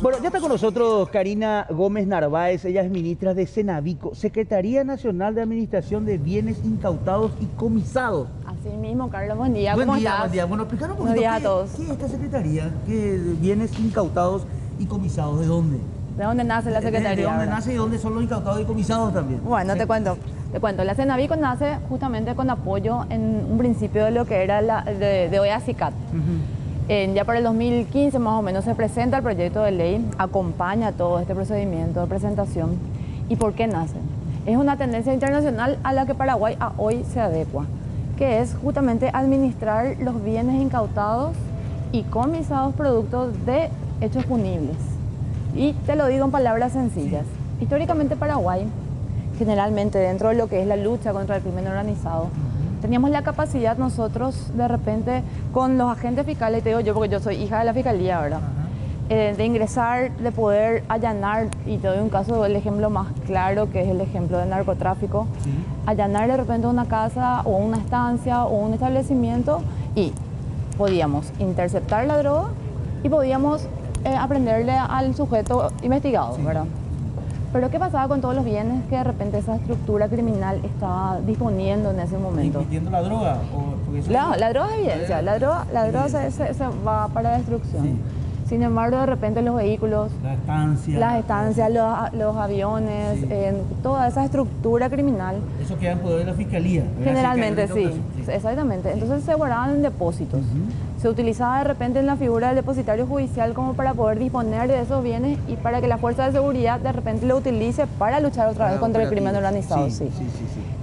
Bueno, ya está con nosotros Karina Gómez Narváez, ella es ministra de Cenavico, Secretaría Nacional de Administración de Bienes Incautados y Comisados. Así mismo, Carlos, buen día, Buen ¿cómo día, estás? buen día. Bueno, explicar un poquito, Buenos días a todos. ¿qué es esta Secretaría? ¿Qué Bienes Incautados y Comisados? ¿De dónde? ¿De dónde nace la Secretaría? ¿De dónde verdad? nace y dónde son los incautados y comisados también? Bueno, te cuento. La Cenavico nace justamente con apoyo en un principio de lo que era de OEA-CICAT. Ya para el 2015 más o menos se presenta el proyecto de ley, acompaña todo este procedimiento de presentación. ¿Y por qué nace? Es una tendencia internacional a la que Paraguay hoy se adecua, que es justamente administrar los bienes incautados y comisados productos de hechos punibles. Y te lo digo en palabras sencillas. Sí. Históricamente Paraguay, generalmente dentro de lo que es la lucha contra el crimen organizado, teníamos la capacidad nosotros de repente con los agentes fiscales, te digo yo porque yo soy hija de la fiscalía, ¿verdad? De ingresar, de poder allanar, y te doy un caso, el ejemplo más claro que es el ejemplo del narcotráfico, allanar de repente una casa o una estancia o un establecimiento y podíamos interceptar la droga y podíamos aprenderle al sujeto investigado, ¿verdad? Pero ¿qué pasaba con todos los bienes que de repente esa estructura criminal estaba disponiendo en ese momento? ¿Permitiendo la droga? La droga es evidencia, la droga se va para destrucción. Sí. Sin embargo, de repente los vehículos, las estancias, los aviones, toda esa estructura criminal. Eso queda en poder de la fiscalía. Generalmente sí, exactamente. Entonces se guardaban en depósitos. Se utilizaba de repente en la figura del depositario judicial como para poder disponer de esos bienes y para que la fuerza de seguridad de repente lo utilice para luchar otra vez contra el crimen organizado.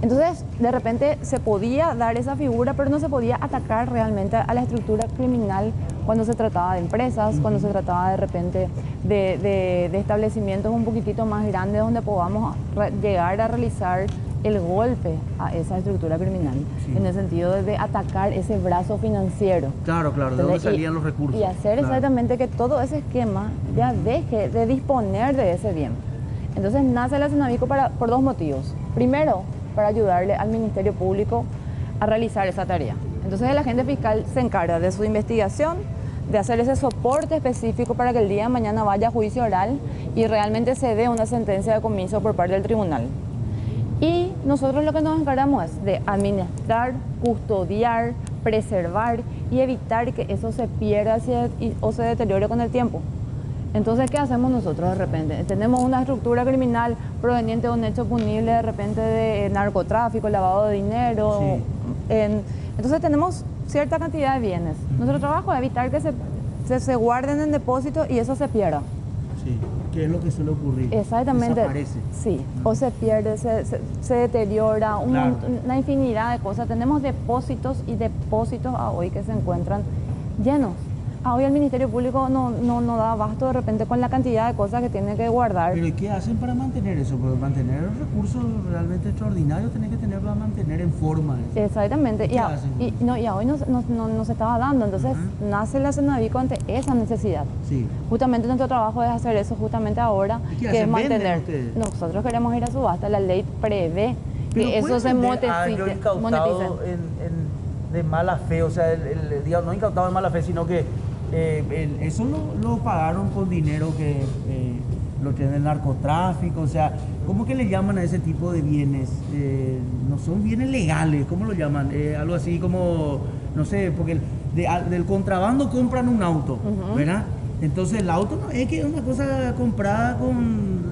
Entonces, de repente se podía dar esa figura, pero no se podía atacar realmente a la estructura criminal cuando se trataba de empresas, cuando se trataba de repente de establecimientos un poquitito más grandes donde podamos llegar a realizar el golpe a esa estructura criminal, en el sentido de atacar ese brazo financiero. Claro, de dónde salían los recursos. Y hacer exactamente que todo ese esquema ya deje de disponer de ese bien. Entonces nace la Cenavico por dos motivos. Primero, para ayudarle al Ministerio Público a realizar esa tarea. Entonces el agente fiscal se encarga de su investigación, de hacer ese soporte específico para que el día de mañana vaya a juicio oral y realmente se dé una sentencia de comiso por parte del tribunal. Y nosotros lo que nos encargamos es de administrar, custodiar, preservar y evitar que eso se pierda o se deteriore con el tiempo. Entonces, ¿qué hacemos nosotros de repente? Tenemos una estructura criminal proveniente de un hecho punible de repente de narcotráfico, lavado de dinero. Entonces tenemos cierta cantidad de bienes. Nuestro trabajo es evitar que se guarden en depósito y eso se pierda. Sí, ¿qué es lo que suele ocurrir? Exactamente. Desaparece. Sí, o se pierde, se deteriora, una infinidad de cosas. Tenemos depósitos y depósitos a hoy que se encuentran llenos. A hoy el Ministerio Público no da abasto de repente con la cantidad de cosas que tiene que guardar. ¿Pero y qué hacen para mantener eso? Porque mantener los recursos realmente extraordinarios tienen que tener para mantener en forma eso. Exactamente. ¿Qué hacen? Y a hoy no se estaba dando. Entonces nace la Cenavico ante esa necesidad. Sí. Justamente nuestro trabajo es hacer eso justamente ahora, que es mantener. Nosotros queremos ir a subasta. La ley prevé que eso se monetice. De mala fe, o sea, digamos, no incautado de mala fe, sino que eso lo pagaron con dinero que lo tiene el narcotráfico, o sea, ¿cómo que le llaman a ese tipo de bienes? No son bienes legales, ¿cómo lo llaman? Algo así como, no sé, porque del contrabando compran un auto, ¿verdad? Entonces el auto no es que es una cosa comprada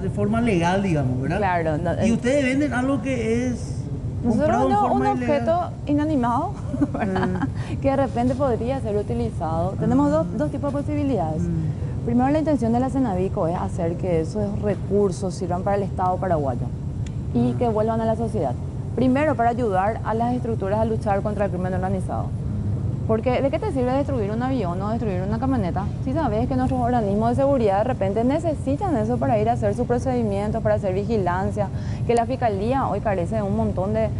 de forma legal, digamos, ¿verdad? Claro. Y ustedes venden algo que es... Nosotros un objeto inanimado, que de repente podría ser utilizado. Tenemos dos tipos de posibilidades. Primero, la intención de la Cenavico es hacer que esos recursos sirvan para el Estado paraguayo y que vuelvan a la sociedad. Primero, para ayudar a las estructuras a luchar contra el crimen organizado. Porque ¿de qué te sirve destruir un avión o destruir una camioneta si sabes que nuestros organismos de seguridad de repente necesitan eso para ir a hacer su procedimiento, para hacer vigilancia? Que la Fiscalía hoy carece de un montón de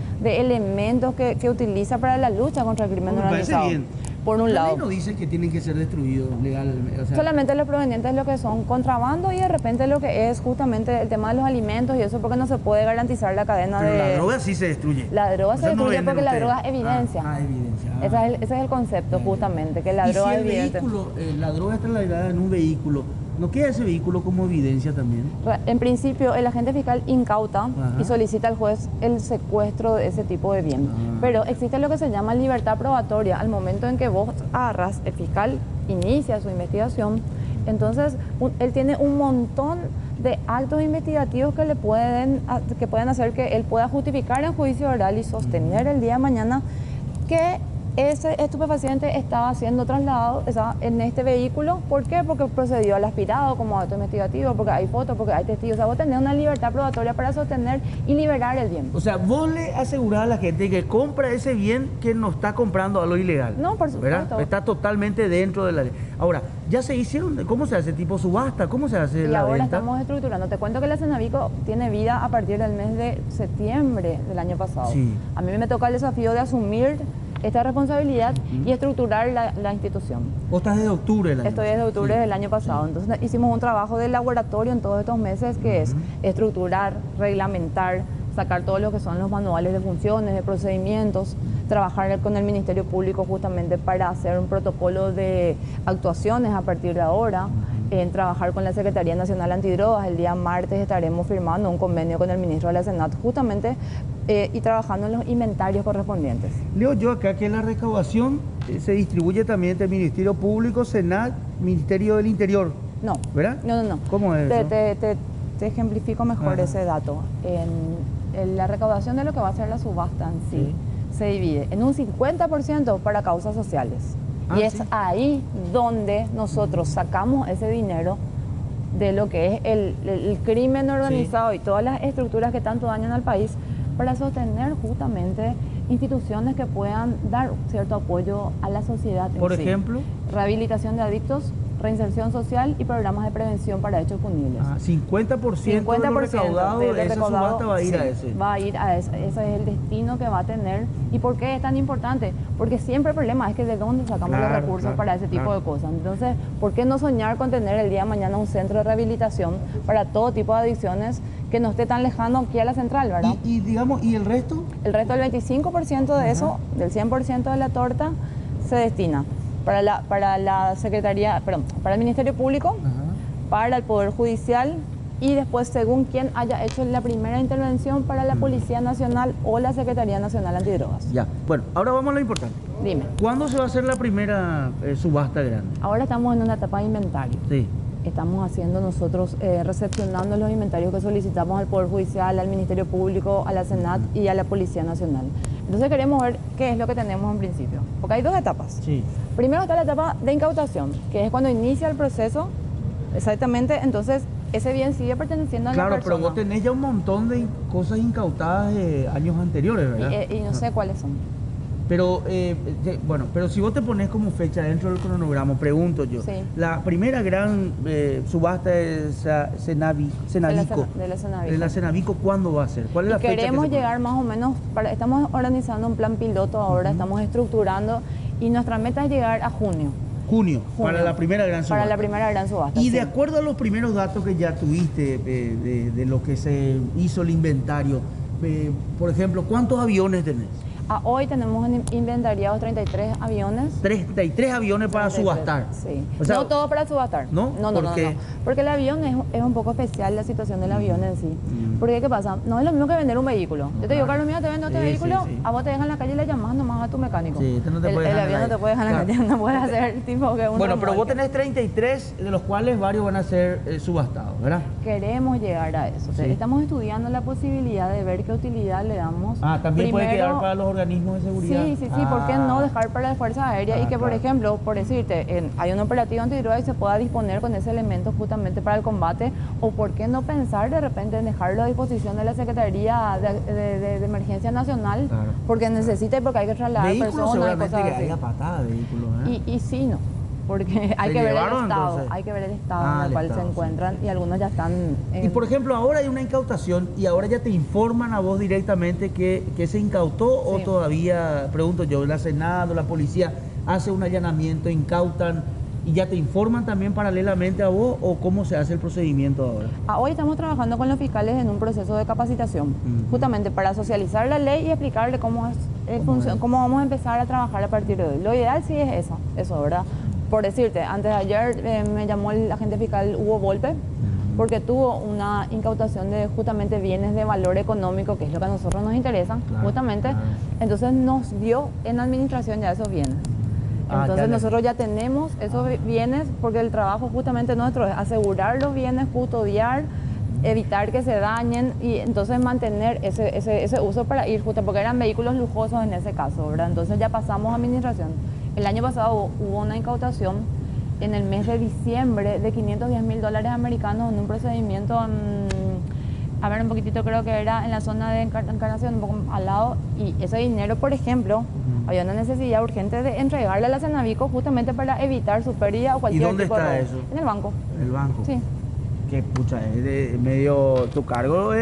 elementos que utiliza para la lucha contra el crimen organizado. Parece bien. Por un lado. La ley no dice que tienen que ser destruidos legalmente. O sea, solamente los provenientes lo que son contrabando y de repente lo que es justamente el tema de los alimentos y eso porque no se puede garantizar la cadena pero de... la droga sí se destruye. La droga se destruye porque la droga es evidencia. Evidencia. Ese es el concepto justamente, que la droga es evidencia. La droga está trasladada en un vehículo. ¿No queda ese vehículo como evidencia también? En principio, el agente fiscal incauta Ajá. y solicita al juez el secuestro de ese tipo de bien. Pero existe lo que se llama libertad probatoria. Al momento en que vos agarras, el fiscal inicia su investigación, entonces él tiene un montón de actos investigativos que pueden hacer que él pueda justificar en juicio oral y sostener el día de mañana que ese estupefaciente estaba siendo trasladado en este vehículo. ¿Por qué? Porque procedió al aspirado como acto investigativo, porque hay fotos, porque hay testigos. O sea, vos tenés una libertad probatoria para sostener y liberar el bien. O sea, vos le asegurás a la gente que compra ese bien que no está comprando algo ilegal. No, por supuesto. ¿Verdad? Está totalmente dentro de la ley. Ahora, ya se hicieron, ¿cómo se hace? ¿Tipo subasta? ¿Cómo se hace y la ahora venta? estamos estructurando. Te cuento que la Cenavico tiene vida a partir del mes de septiembre del año pasado. Sí. A mí me toca el desafío de asumir esta responsabilidad y estructurar la institución. ¿Vos estás desde octubre del año? Estoy desde octubre del año pasado. Sí. Entonces hicimos un trabajo de laboratorio en todos estos meses que es estructurar, reglamentar, sacar todo lo que son los manuales de funciones, de procedimientos, trabajar con el Ministerio Público justamente para hacer un protocolo de actuaciones a partir de ahora, en trabajar con la Secretaría Nacional Antidrogas. El día martes estaremos firmando un convenio con el ministro de la Senat justamente y trabajando en los inventarios correspondientes. Leo yo acá que la recaudación se distribuye también entre Ministerio Público, Senat, Ministerio del Interior. No. ¿Verdad? No. ¿Cómo es eso? Te ejemplifico mejor ese dato. En la recaudación de lo que va a ser la subasta en sí se divide en un 50% para causas sociales. Y es ahí donde nosotros sacamos ese dinero de lo que es el crimen organizado y todas las estructuras que tanto dañan al país para sostener justamente instituciones que puedan dar cierto apoyo a la sociedad. Por ejemplo, rehabilitación de adictos, reinserción social y programas de prevención para hechos punibles. 50% de lo recaudado de esa subasta va a ir a ese. Va a ir a ese. Ese es el destino que va a tener. ¿Y por qué es tan importante? Porque siempre el problema es que de dónde sacamos los recursos para ese tipo de cosas. Entonces, ¿por qué no soñar con tener el día de mañana un centro de rehabilitación para todo tipo de adicciones que no esté tan lejano aquí a la central, ¿verdad? Y digamos, ¿y el resto? El resto, el 25% de eso, del 100% de la torta, se destina para la Secretaría, perdón, para el Ministerio Público, para el Poder Judicial y después, según quien haya hecho la primera intervención, para la Policía Nacional o la Secretaría Nacional Antidrogas. Ya, bueno, ahora vamos a lo importante. Dime. ¿Cuándo se va a hacer la primera subasta grande? Ahora estamos en una etapa de inventario. Sí. Estamos haciendo nosotros, recepcionando los inventarios que solicitamos al Poder Judicial, al Ministerio Público, a la Senat y a la Policía Nacional. Entonces queremos ver qué es lo que tenemos en principio, porque hay dos etapas. Sí. Primero está la etapa de incautación, que es cuando inicia el proceso, exactamente, entonces ese bien sigue perteneciendo a la persona. Claro, pero vos tenés ya un montón de cosas incautadas de años anteriores, ¿verdad? Y no sé cuáles son. Pero, bueno, pero si vos te pones como fecha dentro del cronograma, pregunto yo, Sí. la primera gran subasta de Cenavico, De la Cenavico. ¿cuándo va a ser? ¿Cuál es la fecha? Queremos llegar más o menos, estamos organizando un plan piloto ahora, estamos estructurando y nuestra meta es llegar a junio. Junio, para la primera gran subasta. Para la primera gran subasta. Y de acuerdo a los primeros datos que ya tuviste de lo que se hizo el inventario, por ejemplo, ¿cuántos aviones tenés? Hoy tenemos inventariados 33 aviones. 33 aviones para 33, subastar. Sí. O sea, no todo para subastar. ¿No? No. Porque el avión es un poco especial, la situación del avión en sí. Porque ¿qué pasa? No es lo mismo que vender un vehículo. Yo te digo, Carlos, mira, te vendo este vehículo, sí. a vos te dejan en la calle y le llamas nomás a tu mecánico. Sí, no te puede el dejar avión no te puede dejar en la calle, no puedes hacer tipo que uno. Bueno, pero vos remolque. tenés 33, de los cuales varios van a ser subastados, ¿verdad? Queremos llegar a eso. Sí. Estamos estudiando la posibilidad de ver qué utilidad le damos. También puede Primero, quedar para los organismos de seguridad. Sí, ¿por qué no dejar para la Fuerza Aérea y que, por ejemplo, por decirte, hay un operativo antidroga y se pueda disponer con ese elemento justamente para el combate? ¿O por qué no pensar de repente en dejarlo a disposición de la Secretaría de Emergencia Nacional? Claro. Porque necesita y porque hay que trasladar Vehículos personas y seguramente cosas que así. haya patada de vehículos, ¿eh? Y sí, no. Porque hay ¿Se que ver el llevaron, estado, entonces? hay que ver el estado en el el cual estado, se sí. encuentran y algunos ya están en... Y por ejemplo, ahora hay una incautación y ahora ya te informan a vos directamente que se incautó o Sí. todavía, pregunto yo, la Senado, la policía hace un allanamiento, incautan y ya te informan también paralelamente a vos o cómo se hace el procedimiento ahora. Hoy estamos trabajando con los fiscales en un proceso de capacitación, justamente para socializar la ley y explicarle cómo vamos a empezar a trabajar a partir de hoy. Lo ideal sí es eso, ¿verdad? por decirte, antes de ayer me llamó el agente fiscal Hugo Volpe, porque tuvo una incautación de justamente bienes de valor económico, que es lo que a nosotros nos interesa, justamente. Entonces nos dio en administración ya esos bienes. Entonces nosotros ya tenemos esos bienes, porque el trabajo justamente nuestro es asegurar los bienes, custodiar, evitar que se dañen y entonces mantener ese uso para ir justo, porque eran vehículos lujosos en ese caso, ¿verdad? Entonces ya pasamos a administración. El año pasado hubo una incautación en el mes de diciembre de $510.000 americanos en un procedimiento, a ver un poquitito, creo que era en la zona de Encarnación, un poco al lado, y ese dinero, por ejemplo, había una necesidad urgente de entregarle a la Cenavico justamente para evitar su pérdida o cualquier tipo de... ¿Y dónde está eso? En el banco. ¿En el banco? Sí. Que pucha, es de medio... Tu cargo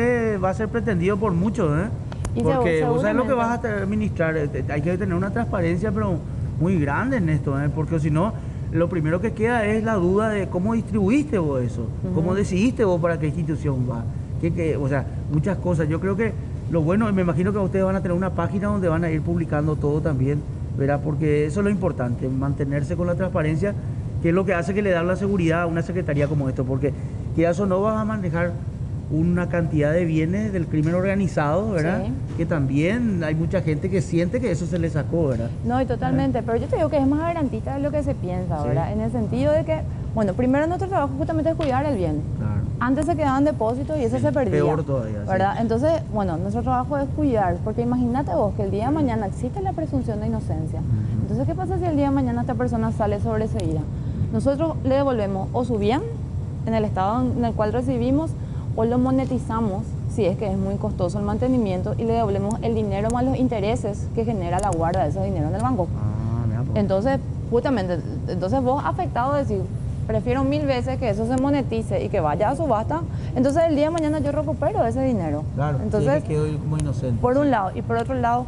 va a ser pretendido por muchos, ¿eh? Porque vos sabés lo que vas a administrar. Hay que tener una transparencia, pero muy grande en esto, ¿eh? Porque si no, lo primero que queda es la duda de cómo distribuiste vos eso, cómo decidiste vos para qué institución va. O sea, muchas cosas. Yo creo que lo bueno, me imagino que ustedes van a tener una página donde van a ir publicando todo también, ¿verdad? Porque eso es lo importante, mantenerse con la transparencia, que es lo que hace que le da la seguridad a una secretaría como esto, porque quieras o no vas a manejar una cantidad de bienes del crimen organizado, ¿verdad? Sí. Que también hay mucha gente que siente que eso se le sacó, ¿verdad? No, y totalmente, pero yo te digo que es más garantista de lo que se piensa, ¿verdad? En el sentido de que, bueno, primero nuestro trabajo justamente es cuidar el bien. Claro. Antes se quedaban depósitos y eso se perdía. Peor todavía. ¿Verdad? Entonces, bueno, nuestro trabajo es cuidar, porque imagínate vos que el día de mañana existe la presunción de inocencia. Entonces, ¿qué pasa si el día de mañana esta persona sale sobreseída? Nosotros le devolvemos o su bien en el estado en el cual recibimos, o lo monetizamos, si es que es muy costoso el mantenimiento, y le devolvemos el dinero más los intereses que genera la guarda de ese dinero en el banco. Entonces, justamente, entonces vos afectado decís, prefiero 1000 veces que eso se monetice y que vaya a subasta, entonces el día de mañana yo recupero ese dinero. Claro, entonces sí, quedo como inocente. Por un lado, y por otro lado,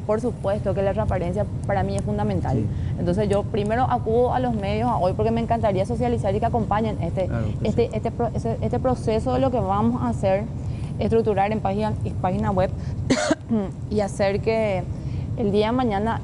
por supuesto que la transparencia para mí es fundamental. Sí. Entonces yo primero acudo a los medios hoy porque me encantaría socializar y que acompañen este proceso de lo que vamos a hacer, estructurar en página web y hacer que el día de mañana,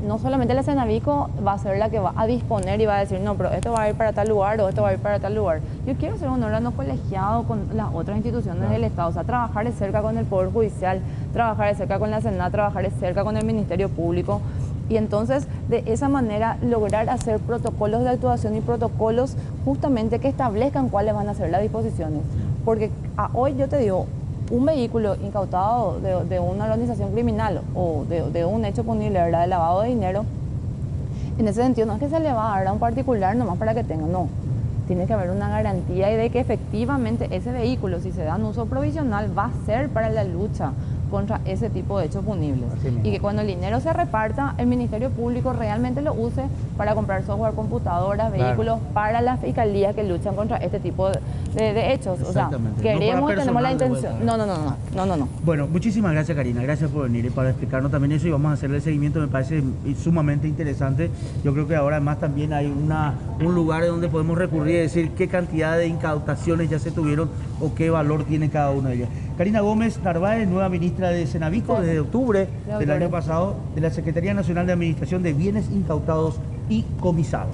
no solamente la Cenavico va a ser la que va a disponer y va a decir, no, pero esto va a ir para tal lugar o esto va a ir para tal lugar. Yo quiero ser un órgano colegiado con las otras instituciones del Estado, o sea, trabajar de cerca con el Poder Judicial, trabajar de cerca con la Senat, trabajar de cerca con el Ministerio Público. Y entonces, de esa manera, lograr hacer protocolos de actuación y protocolos justamente que establezcan cuáles van a ser las disposiciones. Porque hoy yo te digo, un vehículo incautado de una organización criminal o de un hecho punible, ¿verdad?, de lavado de dinero, en ese sentido no es que se le va a dar a un particular nomás para que tenga, no. Tiene que haber una garantía y de que efectivamente ese vehículo, si se da en uso provisional, va a ser para la lucha contra ese tipo de hechos punibles. Y que cuando el dinero se reparta, el Ministerio Público realmente lo use para comprar software, computadoras, vehículos para las fiscalías que luchan contra este tipo de hechos. O sea, queremos, tenemos la intención. No. Bueno, muchísimas gracias, Karina. Gracias por venir y para explicarnos también eso, y vamos a hacerle el seguimiento. Me parece sumamente interesante. Yo creo que ahora además también hay un lugar donde podemos recurrir y decir qué cantidad de incautaciones ya se tuvieron o qué valor tiene cada una de ellas. Karina Gómez Narváez, nueva ministra de Cenavico desde octubre del año pasado, de la Secretaría Nacional de Administración de Bienes Incautados y Comisados.